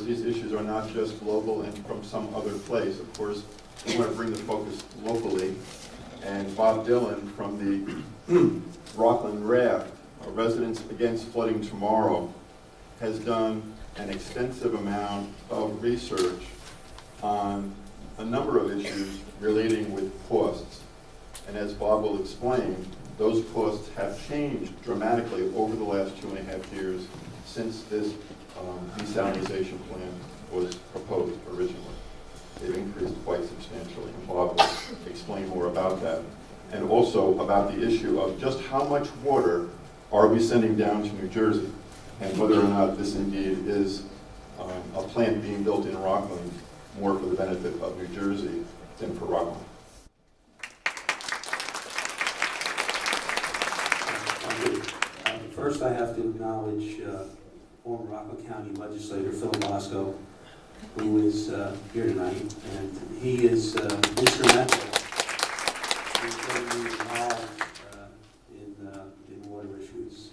these issues are not just global and from some other place. Of course, we want to bring the focus locally. And Bob Dillon from the Rockland Raft, Residents Against Flooding Tomorrow, has done an extensive amount of research on a number of issues relating with costs. And as Bob will explain, those costs have changed dramatically over the last 2.5 years since this desalinization plant was proposed originally. They've increased quite substantially, and Bob will explain more about that. And also about the issue of just how much water are we sending down to New Jersey, and whether or not this indeed is a plant being built in Rockland more for the benefit of New Jersey than for Rockland. First, I have to acknowledge former Rockland County legislator Phil Bosco, who is here tonight, and he is instrumental in getting me involved in water issues,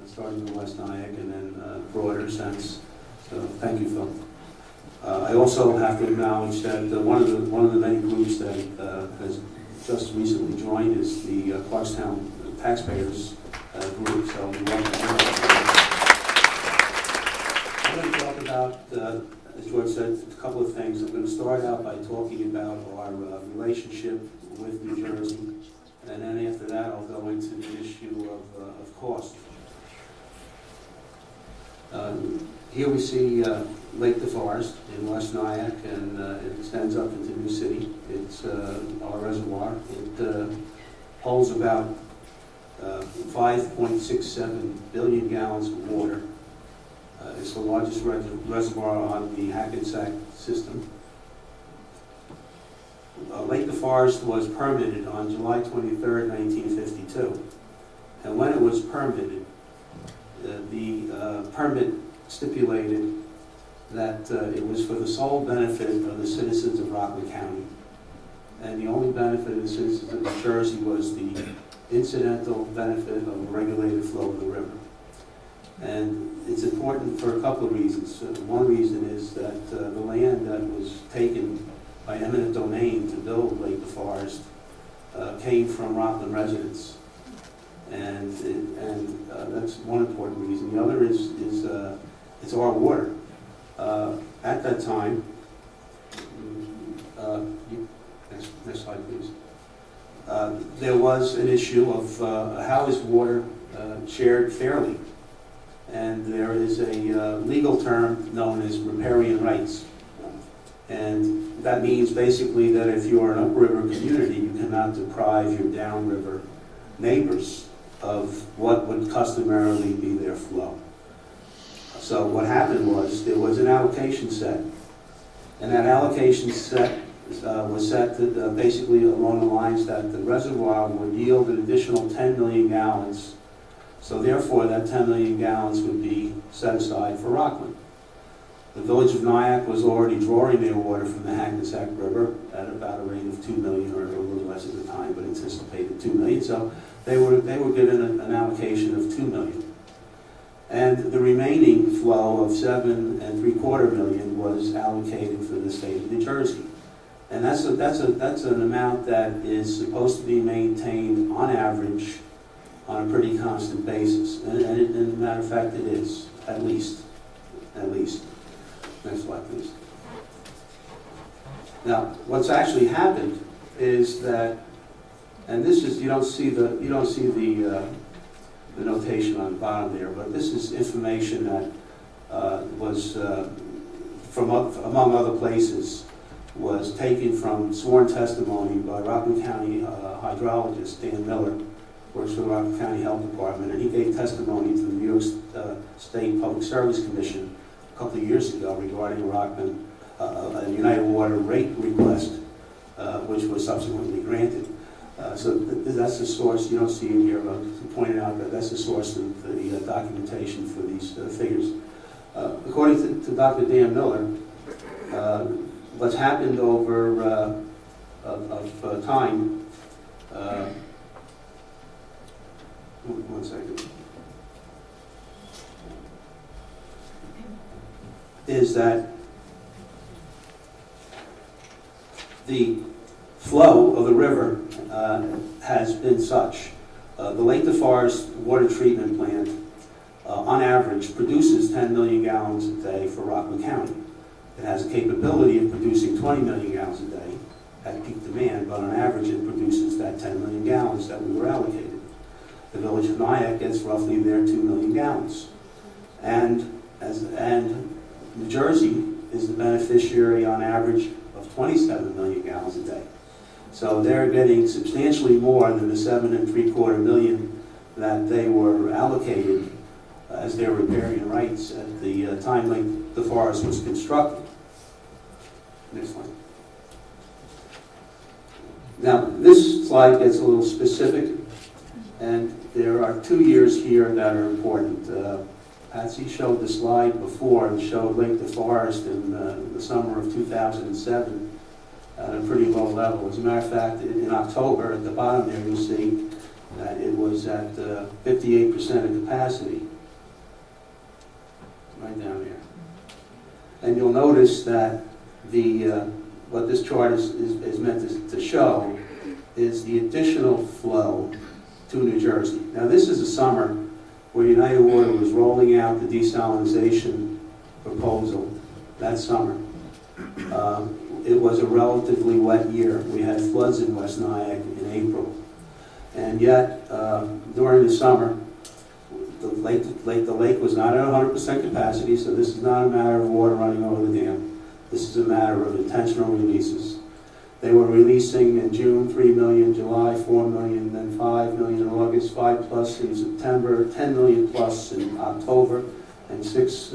starting in West Nyack and then broader sense. So, thank you, Phil. I also have to acknowledge that one of the many groups that has just recently joined is the Clarkstown Taxpayers group. So we welcome them. I'm going to talk about, as George said, a couple of things. I'm going to start out by talking about our relationship with New Jersey, and then after that I'll go into the issue of cost. Here we see Lake DeForest in West Nyack, and it extends up into New City. It's our reservoir. It holds about 5.67 billion gallons of water. It's the largest reservoir on the Hackensack system. Lake DeForest was permitted on July 23rd, 1952. And when it was permitted, the permit stipulated that it was for the sole benefit of the citizens of Rockland County. And the only benefit of the citizens of New Jersey was the incidental benefit of a regulated flow of the river. And it's important for a couple of reasons. One reason is that the land that was taken by eminent domain to build Lake DeForest came from Rockland residents. And that's one important reason. The other is it's our water. At that time, next slide please. There was an issue of how is water shared fairly. And there is a legal term known as riparian rights. And that means basically that if you are an upriver community, you cannot deprive your downriver neighbors of what would customarily be their flow. So what happened was there was an allocation set. And that allocation set was set to, basically along the lines that the reservoir would yield an additional 10 million gallons. So therefore, that 10 million gallons would be set aside for Rockland. The village of Nyack was already drawing their water from the Hackensack River at about a rate of 2 million, or a little less at the time, but anticipated 2 million. So they were given an allocation of 2 million. And the remaining flow of 7.75 million was allocated for the state of New Jersey. And that's an amount that is supposed to be maintained on average on a pretty constant basis. And as a matter of fact, it is, at least. Next slide, please. Now, what's actually happened is that, and this is, you don't see the notation on the bottom there, but this is information that was from among other places, was taken from sworn testimony by Rockland County hydrologist Dan Miller, works for the Rockland County Health Department, and he gave testimony to the New York State Public Service Commission a couple of years ago regarding Rockland, a United Water rate request, which was subsequently granted. So that's the source. You don't see it here, but to point out that that's the source of the documentation for these figures. According to Dr. Dan Miller, what's happened over time. One second. is that the flow of the river has been such. The Lake DeForest water treatment plant, on average, produces 10 million gallons a day for Rockland County. It has a capability of producing 20 million gallons a day at peak demand, but on average it produces that 10 million gallons that we were allocated. The village of Nyack gets roughly their 2 million gallons. And New Jersey is the beneficiary on average of 27 million gallons a day. So they're getting substantially more than the 7.75 million that they were allocated as their riparian rights at the time Lake DeForest was constructed. Next slide. Now, this slide gets a little specific, and there are 2 years here that are important. Patsy showed the slide before and showed Lake DeForest in the summer of 2007 at a pretty low level. As a matter of fact, in October, at the bottom there, you'll see that it was at 58% of capacity. Right down here. And you'll notice that what this chart is meant to show is the additional flow to New Jersey. Now, this is a summer where United Water was rolling out the desalination proposal that summer. It was a relatively wet year. We had floods in West Nyack in April. And yet, during the summer, the lake was not at 100% capacity, so this is not a matter of water running over the dam. This is a matter of intentional releases. They were releasing in June 3 million, July 4 million, then 5 million in August, 5 plus in September, 10 million plus in October, and 6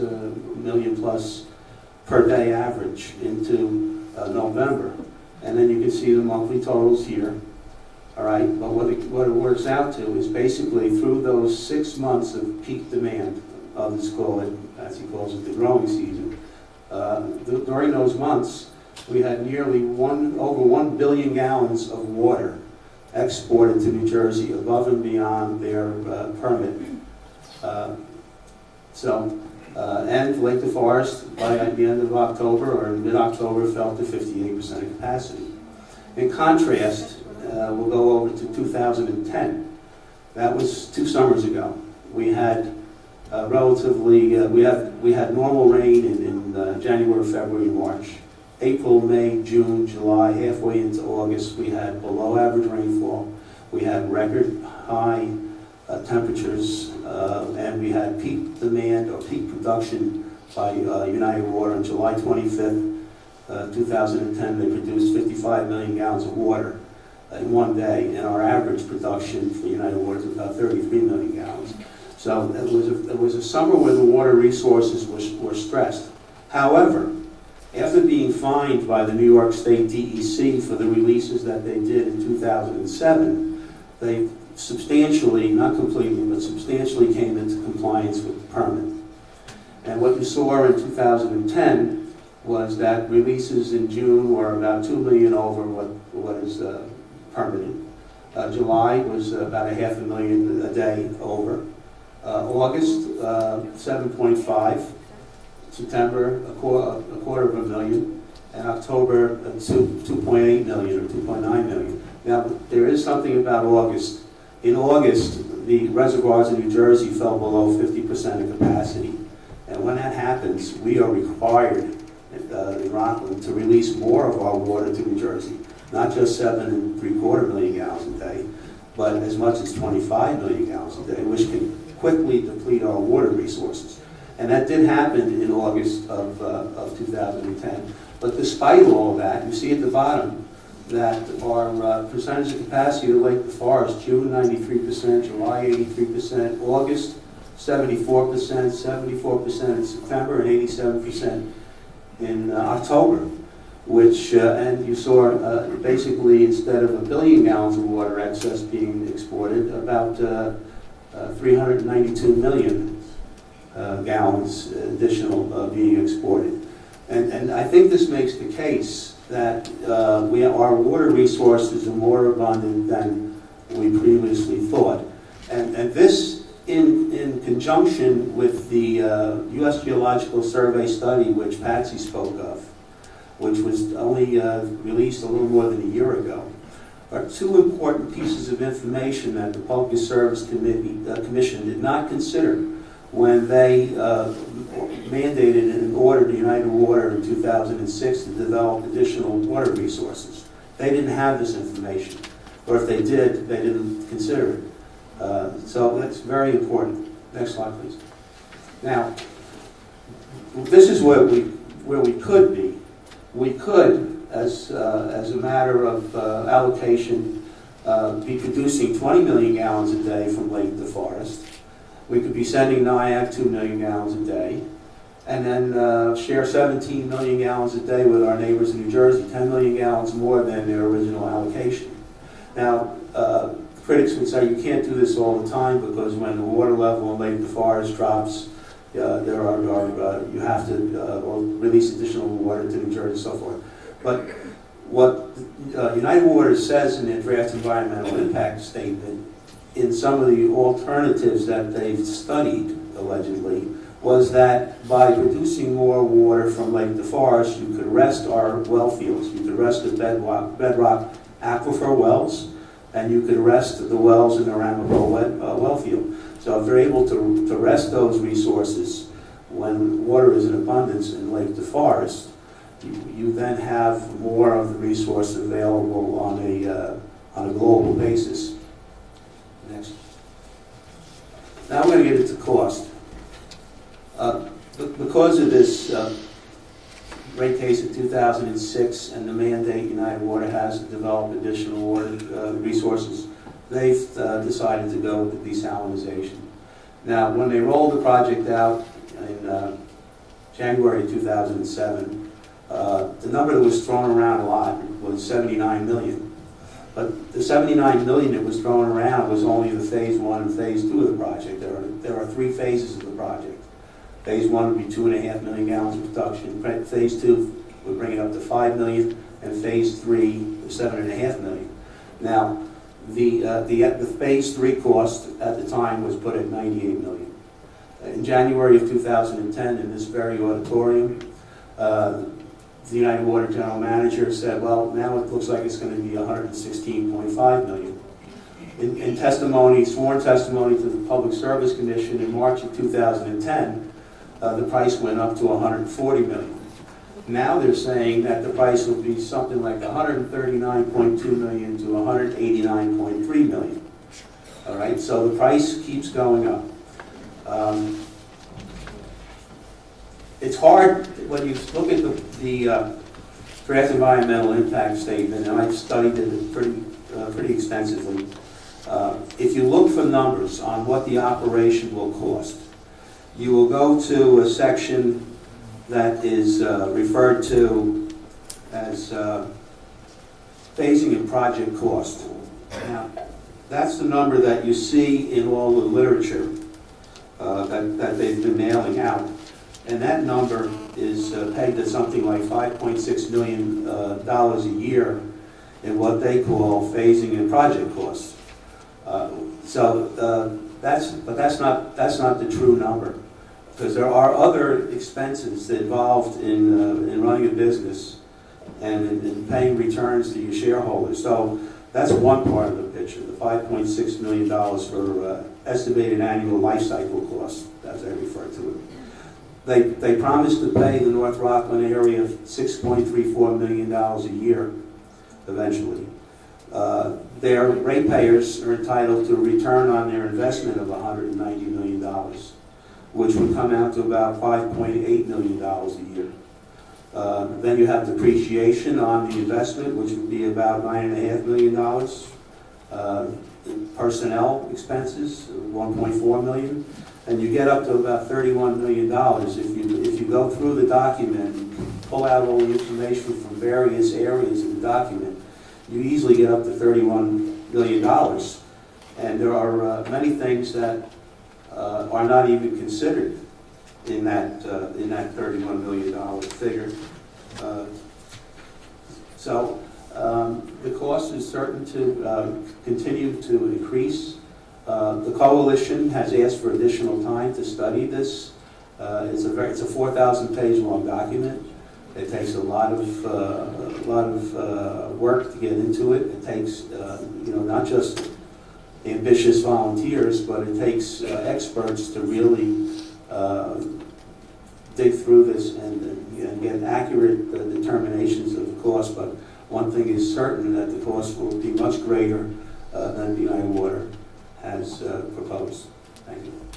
million plus per day average into November. And then you can see the monthly totals here. All right, but what it works out to is basically through those 6 months of peak demand, others call it, as he calls it, the growing season. During those months, we had nearly over 1 billion gallons of water exported to New Jersey above and beyond their permit. And Lake DeForest, by the end of October or mid-October, fell to 58% of capacity. In contrast, we'll go over to 2010. That was 2 summers ago. We had we had normal rain in January, February, and March. April, May, June, July, halfway into August, we had below average rainfall. We had record high temperatures, and we had peak demand or peak production by United Water on July 25th, 2010. They produced 55 million gallons of water in one day, and our average production for United Water is about 33 million gallons. So it was a summer where the water resources were stressed. However, after being fined by the New York State DEC for the releases that they did in 2007, they substantially, not completely, but substantially came into compliance with the permit. And what you saw in 2010 was that releases in June were about 2 million over what is permitted. July was about 500,000 a day over. August, 7.5. September, a quarter of a million, and October, 2.8 million or 2.9 million. Now, there is something about August. In August, the reservoirs in New Jersey fell below 50% of capacity. And when that happens, we are required in Rockland to release more of our water to New Jersey. Not just 7.75 million gallons a day, but as much as 25 million gallons a day, which can quickly deplete our water resources. And that did happen in August of 2010. But despite all of that, you see at the bottom that our percentage of capacity of Lake DeForest, June 93%, July 83%, August 74%, 74% in September, and 87% in October. Which, and you saw basically instead of 1 billion gallons of water excess being exported, about 392 million gallons additional being exported. And I think this makes the case that our water resources are more abundant than we previously thought. And this in conjunction with the U.S. Geological Survey study, which Patsy spoke of, which was only released a little more than a year ago, are two important pieces of information that the Public Service Commission did not consider when they mandated and ordered United Water in 2006 to develop additional water resources. They didn't have this information, or if they did, they didn't consider it. So that's very important. Next slide, please. Now, this is where we could be. We could, as a matter of allocation, be producing 20 million gallons a day from Lake DeForest. We could be sending NIAC 2 million gallons a day, and then share 17 million gallons a day with our neighbors in New Jersey, 10 million gallons more than their original allocation. Now, critics would say you can't do this all the time because when the water level in Lake DeForest drops, you have to release additional water to New Jersey and so forth. But what United Water says in their draft environmental impact statement, in some of the alternatives that they've studied, allegedly, was that by producing more water from Lake DeForest, you could arrest our well fields, you could arrest the bedrock aquifer wells, and you could arrest the wells in the Ramapo well field. So if they're able to arrest those resources when water is in abundance in Lake DeForest, you then have more of the resource available on a global basis. Next. Now I'm going to get into cost. Because of this rate case of 2006 and the mandate United Water has to develop additional water resources, they've decided to go with the desalinization. Now, when they rolled the project out in January 2007, the number that was thrown around a lot was 79 million. But the 79 million that was thrown around was only the phase 1 and phase 2 of the project. There are 3 phases of the project. Phase 1 would be 2.5 million gallons of production. Phase 2 would bring it up to 5 million, and phase 3 is 7.5 million. Now, the phase 3 cost at the time was put at 98 million. In January of 2010, in this very auditorium, the United Water General Manager said, well, now it looks like it's going to be 116.5 million. In testimony, sworn testimony to the Public Service Commission in March of 2010, the price went up to 140 million. Now they're saying that the price will be something like 139.2 million to 189.3 million. All right, so the price keeps going up. It's hard when you look at the draft environmental impact statement, and I've studied it pretty extensively. If you look for numbers on what the operation will cost, you will go to a section that is referred to as phasing and project cost. Now, that's the number that you see in all the literature that they've been nailing out. And that number is pegged at something like $5.6 million a year in what they call phasing and project costs. That's not the true number, because there are other expenses involved in running a business and in paying returns to your shareholders. So that's one part of the picture, the $5.6 million for estimated annual life cycle costs, as I refer to it. They promised to pay the North Rockland area $6.34 million a year eventually. Their ratepayers are entitled to a return on their investment of $190 million, which would come out to about $5.8 million a year. Then you have depreciation on the investment, which would be about $9.5 million. Personnel expenses, $1.4 million. And you get up to about $31 million. If you go through the document and pull out all the information from various areas of the document, you easily get up to $31 million. And there are many things that are not even considered in that $31 million figure. So the cost is certain to continue to increase The coalition has asked for additional time to study this. It's a 4,000-page long document. It takes a lot of work to get into it. It takes not just ambitious volunteers, but it takes experts to really dig through this and get accurate determinations of the cost. But one thing is certain, that the cost will be much greater than United Water has proposed. Thank you.